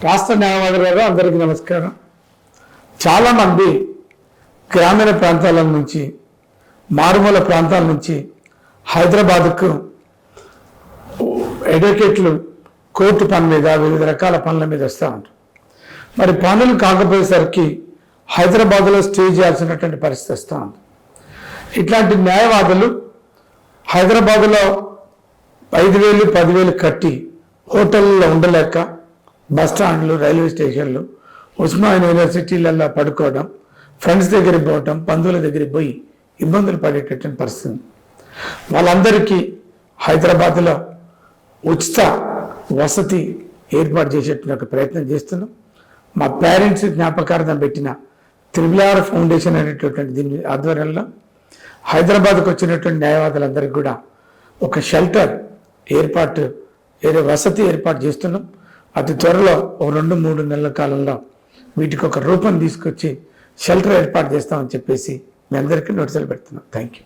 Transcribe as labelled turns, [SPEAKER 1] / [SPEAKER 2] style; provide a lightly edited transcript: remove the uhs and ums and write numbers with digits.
[SPEAKER 1] రాష్ట్ర న్యాయవాదులు గారు అందరికీ నమస్కారం. చాలామంది గ్రామీణ ప్రాంతాల నుంచి మారుమూల ప్రాంతాల నుంచి హైదరాబాద్కు అడ్వకేట్లు కోర్టు పని మీద వివిధ రకాల పనుల మీద వస్తూ ఉంటారు. మరి పనులు కాకపోయేసరికి హైదరాబాద్లో స్టే చేయాల్సినటువంటి పరిస్థితి వస్తూ ఉంది. ఇట్లాంటి న్యాయవాదులు హైదరాబాద్లో 5,000 10,000 కట్టి హోటల్లో ఉండలేక బస్టాండ్లు రైల్వే స్టేషన్లు ఉస్మానియా యూనివర్సిటీలలో పడుకోవడం, ఫ్రెండ్స్ దగ్గరికి పోవడం, బంధువుల దగ్గరికి పోయి ఇబ్బందులు పడేటటువంటి పరిస్థితి. వాళ్ళందరికీ హైదరాబాద్లో ఉచిత వసతి ఏర్పాటు చేసేటువంటి ఒక ప్రయత్నం చేస్తున్నాం. మా పేరెంట్స్ జ్ఞాపకార్థం పెట్టిన త్రిబుల్ ఫౌండేషన్ అనేటటువంటి దీని ఆధ్వర్యంలో హైదరాబాద్కు వచ్చినటువంటి న్యాయవాదులందరికీ కూడా ఒక షెల్టర్ వసతి ఏర్పాటు చేస్తున్నాం. అతి త్వరలో 2-3 నెలల కాలంలో వీటికి ఒక రూపం తీసుకొచ్చి షెల్టర్ ఏర్పాటు చేస్తామని చెప్పేసి మీ అందరికీ నోటీసులు పెడుతున్నాం. Thank you.